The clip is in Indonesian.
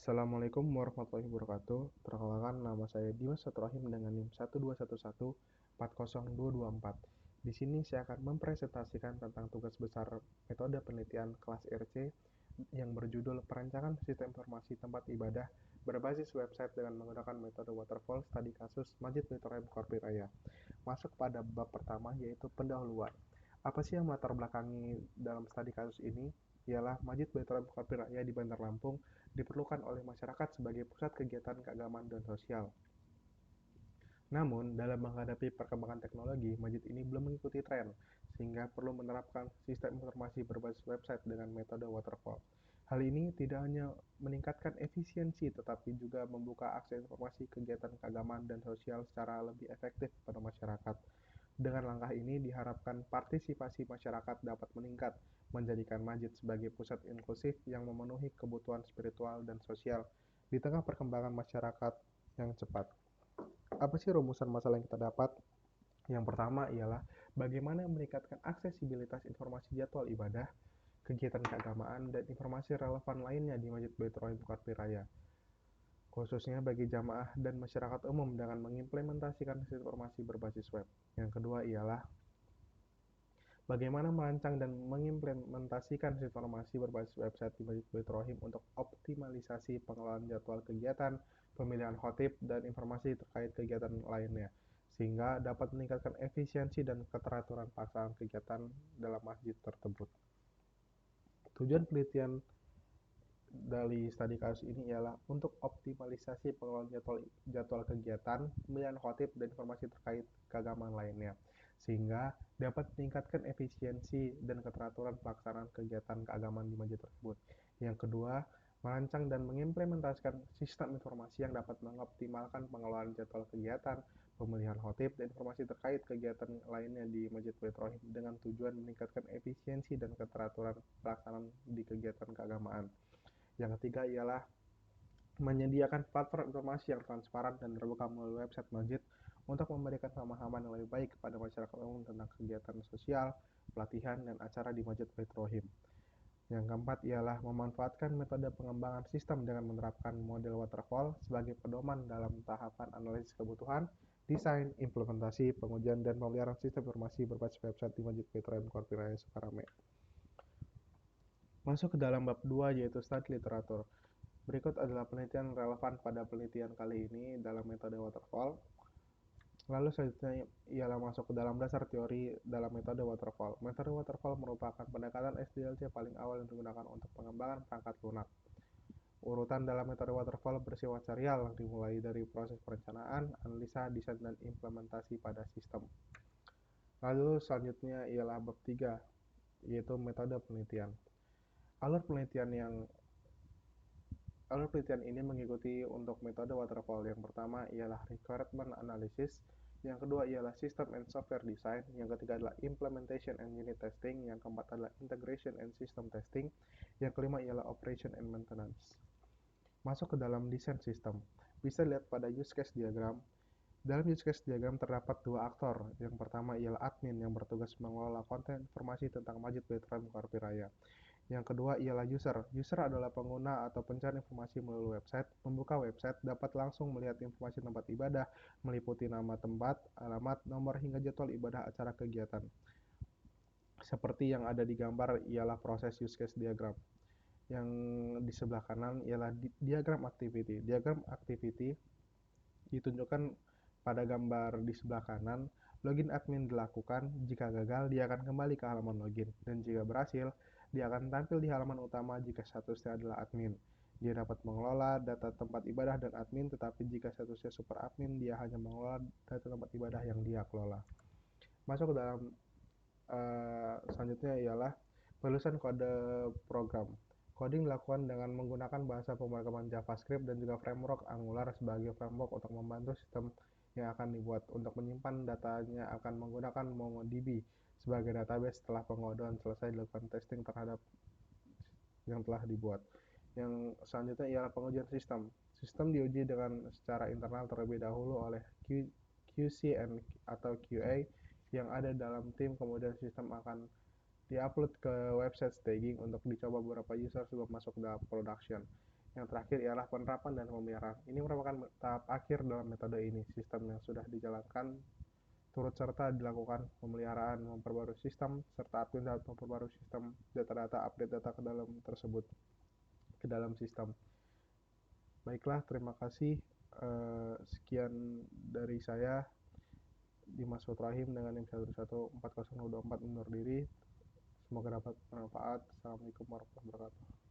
Assalamualaikum warahmatullahi wabarakatuh. Perkenalkan, nama saya Dimas Satrahim dengan NIM 121140224. Di sini saya akan mempresentasikan tentang tugas besar metode penelitian kelas RC yang berjudul Perancangan Sistem Informasi Tempat Ibadah berbasis website dengan menggunakan metode waterfall studi kasus Masjid Baitur Rahim Korpi Raya. Masuk pada bab pertama, yaitu pendahuluan. Apa sih yang melatar belakangi dalam studi kasus ini? Ialah Masjid Baitur Rahim Korpi Raya di Bandar Lampung diperlukan oleh masyarakat sebagai pusat kegiatan keagamaan dan sosial. Namun, dalam menghadapi perkembangan teknologi, masjid ini belum mengikuti tren, sehingga perlu menerapkan sistem informasi berbasis website dengan metode waterfall. Hal ini tidak hanya meningkatkan efisiensi, tetapi juga membuka akses informasi kegiatan keagamaan dan sosial secara lebih efektif pada masyarakat. Dengan langkah ini diharapkan partisipasi masyarakat dapat meningkat, menjadikan masjid sebagai pusat inklusif yang memenuhi kebutuhan spiritual dan sosial di tengah perkembangan masyarakat yang cepat. Apa sih rumusan masalah yang kita dapat? Yang pertama ialah bagaimana meningkatkan aksesibilitas informasi jadwal ibadah, kegiatan keagamaan, dan informasi relevan lainnya di Masjid Baitur Rahim Korpi Raya, khususnya bagi jamaah dan masyarakat umum dengan mengimplementasikan informasi berbasis web. Yang kedua ialah bagaimana merancang dan mengimplementasikan informasi berbasis website di Masjid Baitur Rahim untuk optimalisasi pengelolaan jadwal kegiatan, pemilihan khotib, dan informasi terkait kegiatan lainnya, sehingga dapat meningkatkan efisiensi dan keteraturan pelaksanaan kegiatan dalam masjid tersebut. Tujuan penelitian dari studi kasus ini ialah untuk optimalisasi pengelolaan jadwal kegiatan, pemilihan khotib, dan informasi terkait keagamaan lainnya, sehingga dapat meningkatkan efisiensi dan keteraturan pelaksanaan kegiatan keagamaan di masjid tersebut. Yang kedua, merancang dan mengimplementasikan sistem informasi yang dapat mengoptimalkan pengelolaan jadwal kegiatan, pemilihan khotib, dan informasi terkait kegiatan lainnya di Masjid Baitur Rahim dengan tujuan meningkatkan efisiensi dan keteraturan pelaksanaan di kegiatan keagamaan. Yang ketiga ialah menyediakan platform informasi yang transparan dan terbuka melalui website masjid untuk memberikan pemahaman yang lebih baik kepada masyarakat umum tentang kegiatan sosial, pelatihan, dan acara di Masjid Baitur Rahim. Yang keempat ialah memanfaatkan metode pengembangan sistem dengan menerapkan model waterfall sebagai pedoman dalam tahapan analisis kebutuhan, desain, implementasi, pengujian, dan pemeliharaan sistem informasi berbasis website di Masjid Baitur Rahim Korpi Raya Sukarame. Masuk ke dalam bab 2, yaitu studi literatur. Berikut adalah penelitian relevan pada penelitian kali ini dalam metode waterfall. Lalu selanjutnya ialah masuk ke dalam dasar teori dalam metode waterfall. Metode waterfall merupakan pendekatan SDLC paling awal yang digunakan untuk pengembangan perangkat lunak. Urutan dalam metode waterfall bersifat serial yang dimulai dari proses perencanaan, analisa, desain, dan implementasi pada sistem. Lalu selanjutnya ialah bab 3, yaitu metode penelitian. Alur penelitian ini mengikuti untuk metode waterfall. Yang pertama ialah requirement analysis, yang kedua ialah system and software design, yang ketiga adalah implementation and unit testing, yang keempat adalah integration and system testing, yang kelima ialah operation and maintenance. Masuk ke dalam desain sistem. Bisa lihat pada use case diagram. Dalam use case diagram terdapat dua aktor. Yang pertama ialah admin yang bertugas mengelola konten informasi tentang Masjid Baitur Rahim Korpi Raya. Yang kedua ialah user. User adalah pengguna atau pencari informasi melalui website. Membuka website dapat langsung melihat informasi tempat ibadah, meliputi nama tempat, alamat, nomor, hingga jadwal ibadah acara kegiatan. Seperti yang ada di gambar ialah proses use case diagram. Yang di sebelah kanan ialah diagram activity. Diagram activity ditunjukkan pada gambar di sebelah kanan. Login admin dilakukan. Jika gagal, dia akan kembali ke halaman login. Dan jika berhasil, dia akan tampil di halaman utama jika statusnya adalah admin. Dia dapat mengelola data tempat ibadah dan admin, tetapi jika statusnya super admin, dia hanya mengelola data tempat ibadah yang dia kelola. Masuk ke dalam selanjutnya ialah penulisan kode program. Coding dilakukan dengan menggunakan bahasa pemrograman JavaScript dan juga framework Angular sebagai framework untuk membantu sistem yang akan dibuat. Untuk menyimpan datanya akan menggunakan MongoDB sebagai database. Setelah pengodean selesai, dilakukan testing terhadap yang telah dibuat. Yang selanjutnya ialah pengujian sistem. Sistem diuji dengan secara internal terlebih dahulu oleh QC atau QA yang ada dalam tim, kemudian sistem akan diupload ke website staging untuk dicoba beberapa user sebelum masuk ke dalam production. Yang terakhir ialah penerapan dan pemeliharaan. Ini merupakan tahap akhir dalam metode ini. Sistem yang sudah dijalankan turut serta dilakukan pemeliharaan, memperbarui sistem, serta admin dapat memperbarui sistem data-data, update data ke dalam tersebut, ke dalam sistem. Baiklah, terima kasih. Sekian dari saya, Dimas Putrahim dengan NIM 1140024 undur diri. Semoga dapat bermanfaat. Assalamualaikum warahmatullahi wabarakatuh.